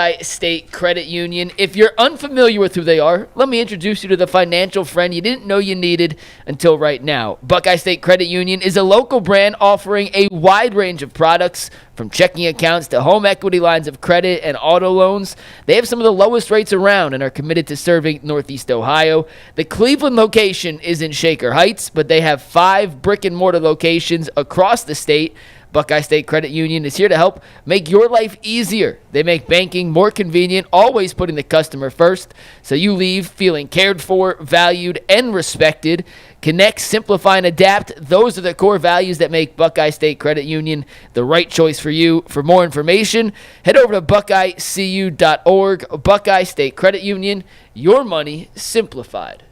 Buckeye State Credit Union. If you're unfamiliar with who they are, let me introduce you to the financial friend you didn't know you needed until right now. Buckeye State Credit Union is a local brand offering a wide range of products, from checking accounts to home equity lines of credit and auto loans. They have some of the lowest rates around and are committed to serving Northeast Ohio. The Cleveland location is in Shaker Heights, but they have 5 brick-and-mortar locations across the state. Buckeye State Credit Union is here to help make your life easier. They make banking more convenient, always putting the customer first, so you leave feeling cared for, valued, and respected. Connect, simplify, and adapt. Those are the core values that make Buckeye State Credit Union the right choice for you. For more information, head over to buckeyecu.org. Buckeye State Credit Union, your money simplified.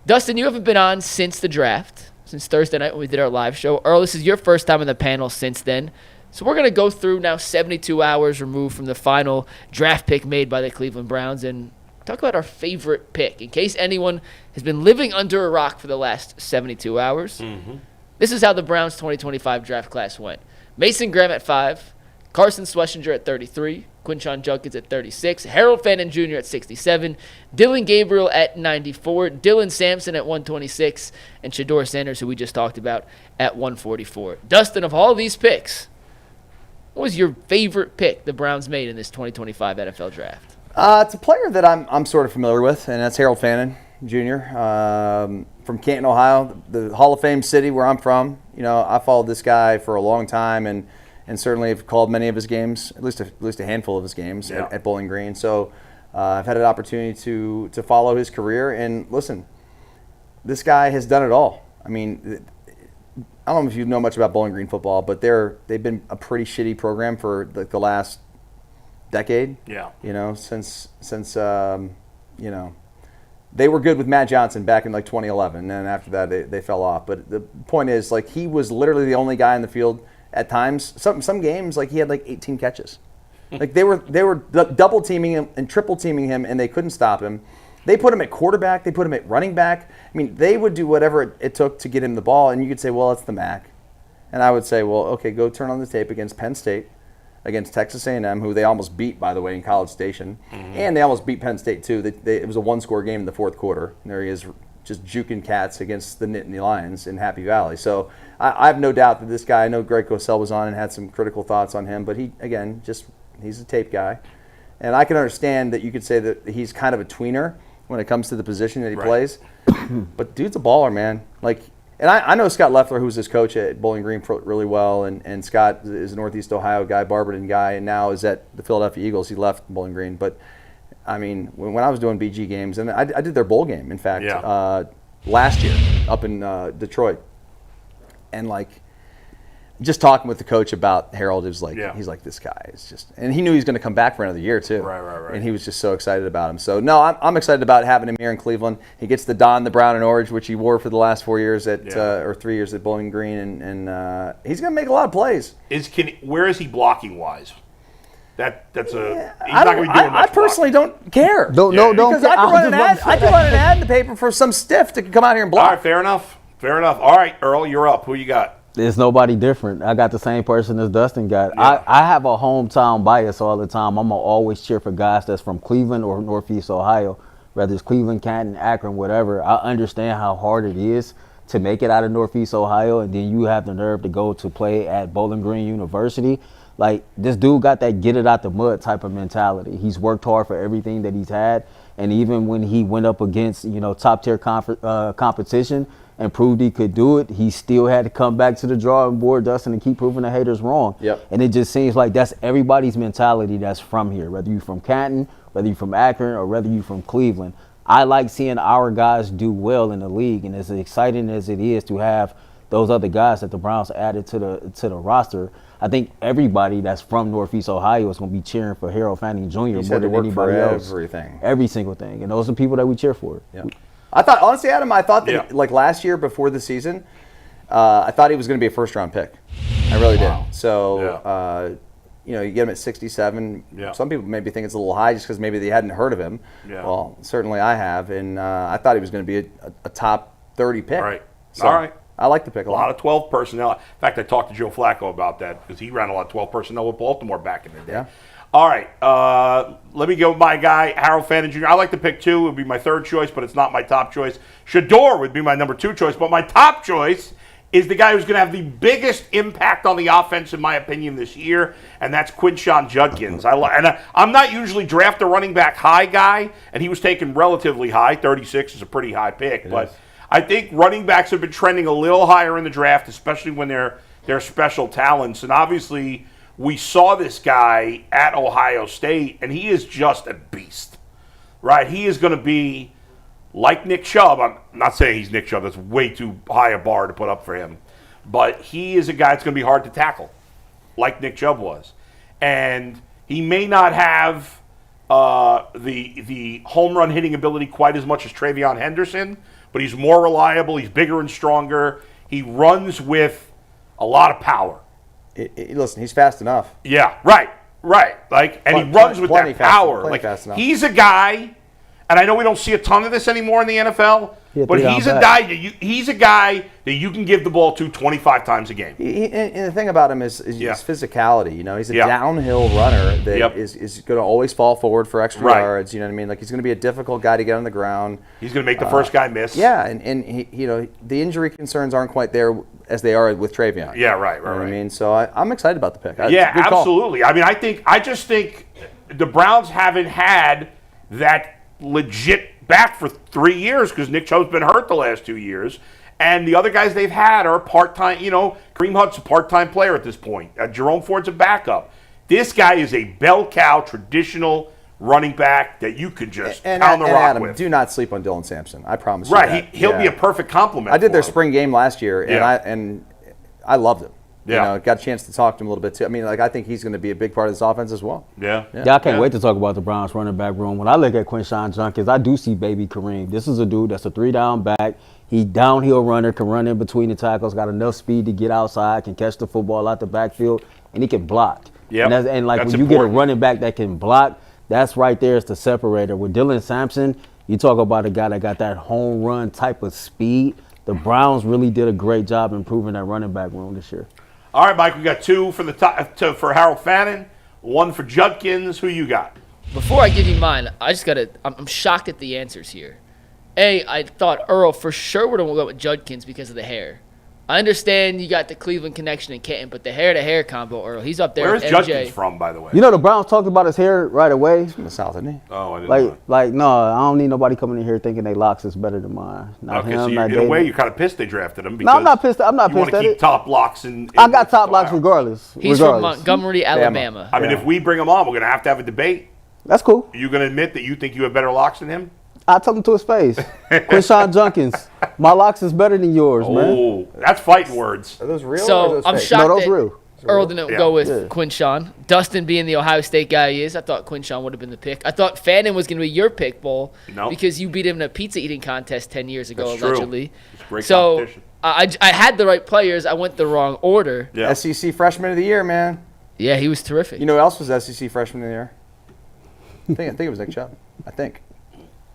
Dustin, you haven't been on since the draft. Since Thursday night when we did our live show. Earl, this is your first time on the panel since then. So we're going to go through now 72 hours removed from the final draft pick made by the Cleveland Browns and talk about our favorite pick. In case anyone has been living under a rock for the last 72 hours, This is how the Browns 2025 draft class went. Mason Graham at 5, Carson Schwesinger at 33, Quinshon Judkins at 36, Harold Fannin Jr. at 67, Dylan Gabriel at 94, Dylan Sampson at 126, and Shedeur Sanders, who we just talked about, at 144. Dustin, of all these picks, what was your favorite pick the Browns made in this 2025 NFL draft? It's a player that I'm sort of familiar with, and that's Harold Fannin Jr. From Canton, Ohio, the Hall of Fame city where I'm from. You know, I followed this guy for a long time, and certainly have called many of his games, at least a handful of his games at Bowling Green. So I've had an opportunity to follow his career. And listen, this guy has done it all. I mean, I don't know if you know much about Bowling Green football, but they've been a pretty shitty program for the last decade. Yeah. You know, since you know, they were good with Matt Johnson back in like 2011, and after that they fell off. But the point is, like, he was literally the only guy in the field. At times, some games, like, he had like 18 catches. Like, they were double teaming him and triple teaming him, and they couldn't stop him. They put him at quarterback. They put him at running back. I mean, they would do whatever it took to get him the ball, and you could say, well, it's the MAC. And I would say, well, okay, go turn on the tape against Penn State, against Texas A&M, who they almost beat, by the way, in College Station. And they almost beat Penn State, too. It was a one-score game in the fourth quarter. And there he is, just juking cats against the Nittany Lions in Happy Valley. So I have no doubt that this guy, I know Greg Cosell was on and had some critical thoughts on him, but he's a tape guy. And I can understand that you could say that he's kind of a tweener when it comes to the position that he plays. But dude's a baller, man. Like, and I know Scott Loeffler, who's his coach at Bowling Green, really well, and Scott is a Northeast Ohio guy, Barberton guy, and now is at the Philadelphia Eagles. He left Bowling Green. But I mean, when I was doing BG games, and I did their bowl game, in fact, last year up in Detroit. And, like, just talking with the coach about Harold, it was like, he's like, this guy is just, and he knew he was going to come back for another year, too. Right. And he was just so excited about him. So, no, I'm excited about having him here in Cleveland. He gets the don, the brown and orange, which he wore for the last 4 years or 3 years at Bowling Green, and he's going to make a lot of plays. Where is he blocking-wise? That's he's not going to be doing much. I personally don't care. Don't because I can run an ad in the paper for some stiff to come out here and block. All right, fair enough. All right, Earl, you're up. Who you got? There's nobody different. I got the same person as Dustin got. I have a hometown bias all the time. I'm going to always cheer for guys that's from Cleveland or Northeast Ohio, whether it's Cleveland, Canton, Akron, whatever. I understand how hard it is to make it out of Northeast Ohio, and then you have the nerve to go to play at Bowling Green University. Like, this dude got that get it out the mud type of mentality. He's worked hard for everything that he's had, and even when he went up against, top tier competition and proved he could do it, he still had to come back to the drawing board, Dustin, and keep proving the haters wrong. And it just seems like that's everybody's mentality that's from here, whether you're from Canton, whether you're from Akron, or whether you're from Cleveland. I like seeing our guys do well in the league, and as exciting as it is to have those other guys that the Browns added to the roster, I think everybody that's from Northeast Ohio is going to be cheering for Harold Fannin Jr. more than anybody else. Every single thing. And those are people that we cheer for. I thought, honestly, Adam, that like last year before the season, I thought he was going to be a first-round pick. I really did. So, you get him at 67. Some people maybe think it's a little high just because maybe they hadn't heard of him. Well, certainly I have. And I thought he was going to be a top 30 pick. All right. So, all right. I like the pick a lot. A lot of 12 personnel. In fact, I talked to Joe Flacco about that because he ran a lot of 12 personnel with Baltimore back in the day. All right. Let me go with my guy, Harold Fannin Jr. I like to pick two. It would be my third choice, but it's not my top choice. Shedeur would be my number 2 choice, but my top choice is the guy who's going to have the biggest impact on the offense, in my opinion, this year, and that's Quinshon Judkins. I'm not usually draft a running back high guy, and he was taken relatively high. 36 is a pretty high pick, but I think running backs have been trending a little higher in the draft, especially when they're special talents, and obviously we saw this guy at Ohio State, and he is just a beast, right? He is going to be like Nick Chubb. I'm not saying he's Nick Chubb. That's way too high a bar to put up for him. But he is a guy that's going to be hard to tackle, like Nick Chubb was. And he may not have the home run hitting ability quite as much as TreVeyon Henderson, but he's more reliable. He's bigger and stronger. He runs with a lot of power. Listen, he's fast enough. Yeah, right. And he runs with that power. He's a guy. And I know we don't see a ton of this anymore in the NFL, but he's a guy that you can give the ball to 25 times a game. And the thing about him is his physicality. You know, he's a downhill runner that is going to always fall forward for extra yards. You know what I mean? Like, he's going to be a difficult guy to get on the ground. He's going to make the first guy miss. Yeah, and he, you know, the injury concerns aren't quite there as they are with TreVeyon. Yeah, right. You know what I mean? So I'm excited about the pick. Absolutely. Call. I mean, I just think the Browns haven't had that legit back for 3 years because Nick Chubb's been hurt the last 2 years, and the other guys they've had are part-time. You know, Kareem Hunt's a part-time player at this point. Jerome Ford's a backup. This guy is a bell cow, traditional running back that you could just pound the rock Adam, with. Do not sleep on Dylan Sampson. I promise you. Right, he'll be a perfect complement. I did their spring game last year, and I loved him. You know, got a chance to talk to him a little bit too. I mean, like, I think he's going to be a big part of this offense as well. I can't wait to talk about the Browns running back room. When I look at Quinshon Judkins, I do see baby Kareem. This is a dude that's a 3-down back. He downhill runner, can run in between the tackles, got enough speed to get outside, can catch the football out the backfield, and he can block. Yep. And when that's you get a running back that can block, that's right there is the separator. With Dylan Sampson, you talk about a guy that got that home run type of speed. The Browns really did a great job improving that running back room this year. All right, Mike, we got 2 for for Harold Fannin, 1 for Judkins. Who you got? Before I give you mine, I'm shocked at the answers here. I thought Earl for sure would have went with Judkins because of the hair. I understand you got the Cleveland connection in Canton, but the hair-to-hair combo, Earl, he's up there Where's with MJ. Judkins from, by the way? You know, the Browns talked about his hair right away. He's from the South, isn't he? Oh, I didn't know. No, I don't need nobody coming in here thinking they locks is better than mine. Not him, so not in a way, you're kind of pissed they drafted him. No, I'm not pissed. I'm not you pissed want to at keep it. top locks in I got top locks regardless. He's from Montgomery, Alabama. I mean, if we bring him on, we're going to have a debate. That's cool. Are you going to admit that you think you have better locks than him? I tell him to his face. Quinshon Judkins, my locks is better than yours, man. Oh, that's fighting words. Are those real? So or are those I'm fake? shocked No, those that real. Earl didn't go with Quinshon. Dustin being the Ohio State guy he is, I thought Quinshon would have been the pick. I thought Fannin was going to be your pick, Bull, because you beat him in a pizza eating contest 10 years ago, That's allegedly. True. It's great competition. I had the right players. I went the wrong order. Yeah. SEC Freshman of the Year, man. Yeah, he was terrific. You know who else was SEC Freshman of the Year? I think it was Nick Chubb. I think.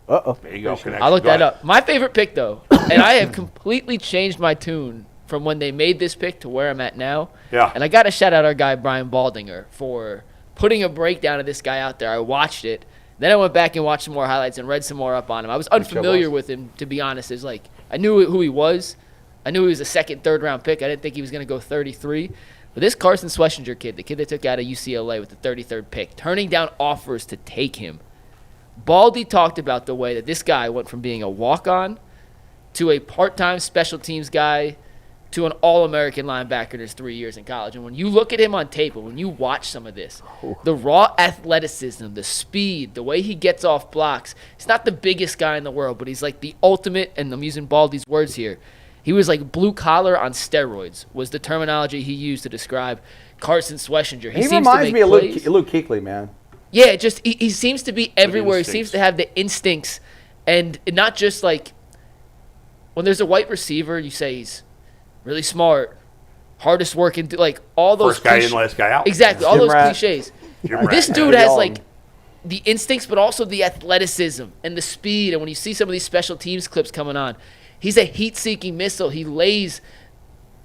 There you go. I'll look that up. My favorite pick, though, and I have completely changed my tune from when they made this pick to where I'm at now. Yeah. And I got to shout out our guy, Brian Baldinger, for putting a breakdown of this guy out there. I watched it. Then I went back and watched some more highlights and read some more up on him. I was unfamiliar with him, to be honest. It's like I knew who he was. I knew he was a second, third-round pick. I didn't think he was going to go 33. But this Carson Schwesinger kid, the kid they took out of UCLA with the 33rd pick, turning down offers to take him. Baldy talked about the way that this guy went from being a walk-on to a part-time special teams guy to an All-American linebacker in his 3 years in college. And when you look at him on tape, and when you watch some of this, the raw athleticism, the speed, the way he gets off blocks, he's not the biggest guy in the world, but he's like the ultimate, and I'm using Baldy's words here, he was like blue-collar on steroids was the terminology he used to describe Carson Schwesinger. He reminds me of Luke Kuechly, man. Yeah, just he seems to be everywhere. He seems to have the instincts, and not just like when there's a white receiver, you say he's really smart, hardest working, like all those first guy in, last guy out. Exactly, all those cliches. This dude has all like the instincts, but also the athleticism and the speed. And when you see some of these special teams clips coming on, he's a heat-seeking missile. He lays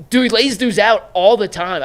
dudes out all the time.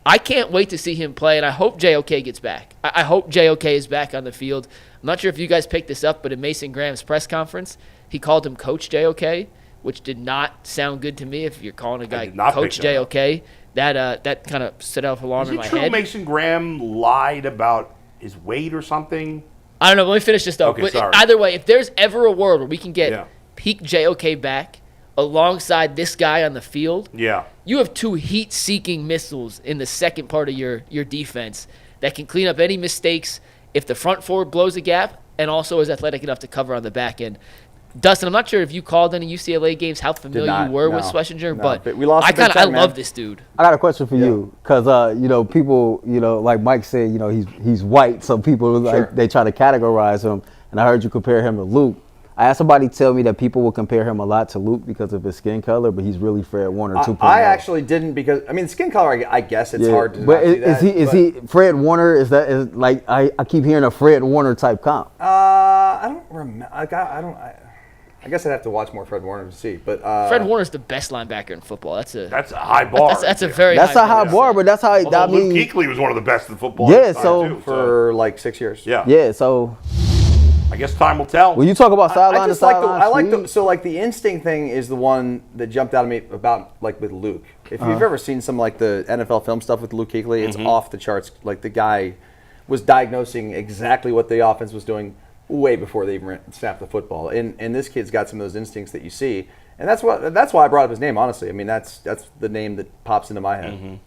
I can't wait to see him play, and I hope JOK gets back. I hope JOK is back on the field. I'm not sure if you guys picked this up, but in Mason Graham's press conference, he called him Coach JOK, which did not sound good to me. If you're calling a guy Coach JOK, that kind of set off alarm in my head. Is it true Mason Graham lied about his weight or something? I don't know. Let me finish this, though. Okay, but sorry. Either way, if there's ever a world where we can get peak JOK back alongside this guy on the field, you have two heat-seeking missiles in the second part of your defense that can clean up any mistakes if the front forward blows a gap and also is athletic enough to cover on the back end. Dustin, I'm not sure if you called any UCLA games, how familiar you were with Schwesinger, but we lost I love this dude. I got a question for you, because people, like Mike said, he's white, so people they try to categorize him, and I heard you compare him to Luke. I had somebody tell me that people will compare him a lot to Luke because of his skin color, but he's really Fred Warner 2.0. I actually didn't, because skin color, I guess it's hard to but not do that. Is he Fred Warner? Is like I keep hearing a Fred Warner type comp? I don't remember. I guess I'd have to watch more Fred Warner to see. But Fred Warner's the best linebacker in football. That's a high bar. That's a very high bar, but that's how Luke Kuechly was one of the best in football. Yeah, so for like 6 years. Yeah, so I guess time will tell. When you talk about sideline to sideline, so the instinct thing is the one that jumped out at me about like with Luke. If you've ever seen some like the NFL film stuff with Luke Kuechly, it's off the charts. Like the guy was diagnosing exactly what the offense was doing way before they even snapped the football. And this kid's got some of those instincts that you see. And that's why I brought up his name, honestly. I mean, that's the name that pops into my head.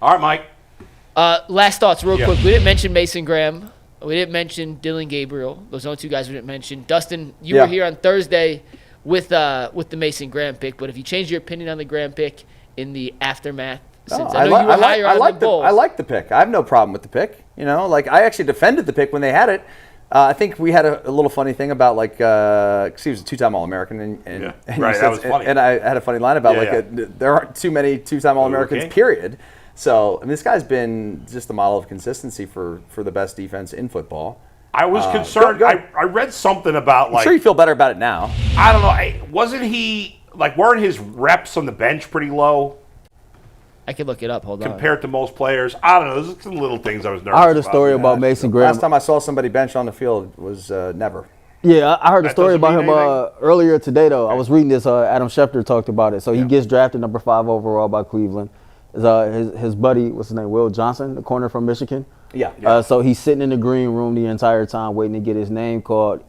All right, Mike. Last thoughts real quick. We didn't mention Mason Graham. We didn't mention Dylan Gabriel. Those are the only two guys we didn't mention. Dustin, you were here on Thursday with the Mason Graham pick, but if you changed your opinion on the Graham pick in the aftermath, since I know you were higher on the Bulls. I like the pick. I have no problem with the pick. Like I actually defended the pick when they had it. I think we had a little funny thing about because he was a two-time All-American, and that was funny. And I had a funny line about there aren't too many two-time All-Americans. Period. So this guy's been just the model of consistency for the best defense in football. I was concerned. I read something about I'm sure you feel better about it now. I don't know. Wasn't he weren't his reps on the bench pretty low? I could look it up. Hold on. Compared to most players, I don't know. There's some little things I was nervous about. I heard a story about Mason Graham. Last time I saw somebody bench on the field was never. Yeah, I heard a story about him earlier today, though. I was reading this. Adam Schefter talked about it. So he gets drafted number 5 overall by Cleveland. His buddy, what's his name, Will Johnson, the corner from Michigan. Yeah. So he's sitting in the green room the entire time waiting to get his name called.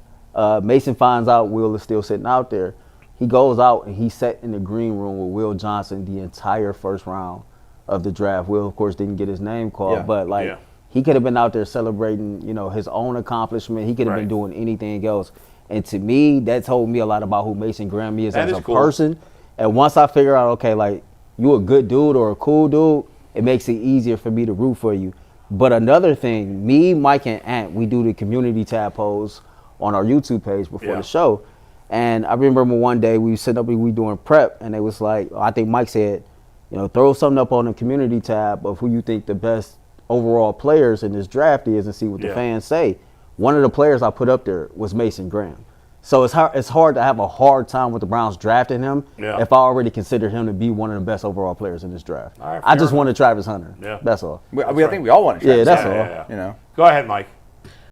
Mason finds out Will is still sitting out there. He goes out and he sat in the green room with Will Johnson the entire first round of the draft. Will, of course, didn't get his name called, but he could have been out there celebrating, his own accomplishment. He could have been doing anything else. And to me, that told me a lot about who Mason Graham is as a person. And once I figure out, okay, you a good dude or a cool dude, it makes it easier for me to root for you. But another thing, me, Mike, and Ant, we do the community tab polls on our YouTube page before the show. And I remember one day we were sitting up, we doing prep, and it was like, I think Mike said, throw something up on the community tab of who you think the best overall players in this draft is and see what the fans say. One of the players I put up there was Mason Graham. So it's hard to have a hard time with the Browns drafting him if I already considered him to be one of the best overall players in this draft. I just wanted Travis Hunter. That's all. I think we all wanted Travis. That's all. Go ahead, Mike.